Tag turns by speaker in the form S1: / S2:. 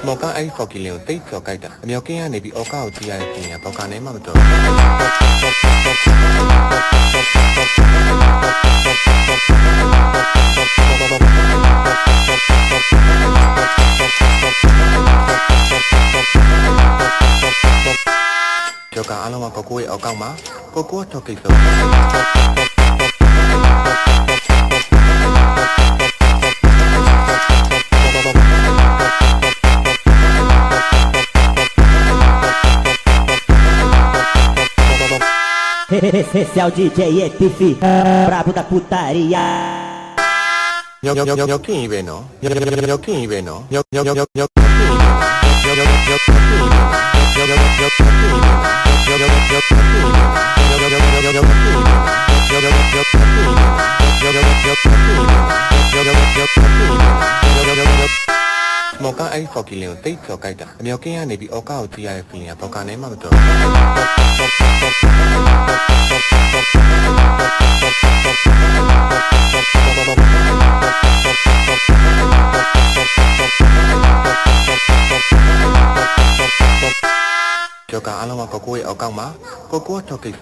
S1: မော်ကအဲ့ဖော်ကီလင်ကိုတိတ်ကျော်ကြိုက်တာအမြောက်ကင်းကနေပြီးအော်ကာကိုကြည့်ရတဲ့ပြင်ကဘောက်ကနေမှမတော်ကျော်ကအားလုံးကကိုကိုရဲ့အောက်ကောက်မှာကိုကိုထောက်ကိစ္စ
S2: Esse é o DJ EPF Brabo da putaria
S1: မော်ကအဲ့ဖော်ကီလင်ကိုတိတ်ကျော်ကြိုက်တာအမြောက်ကင်းကနေပြီးအော်ကာကိုကြည့်ရတဲ့ပြင်ကဘောက်ကနေမှမတော်ကျော်ကအားလုံးကကိုကိုရဲ့အောက်ကောက်မှာကိုကိုထောက်ကိစ္စ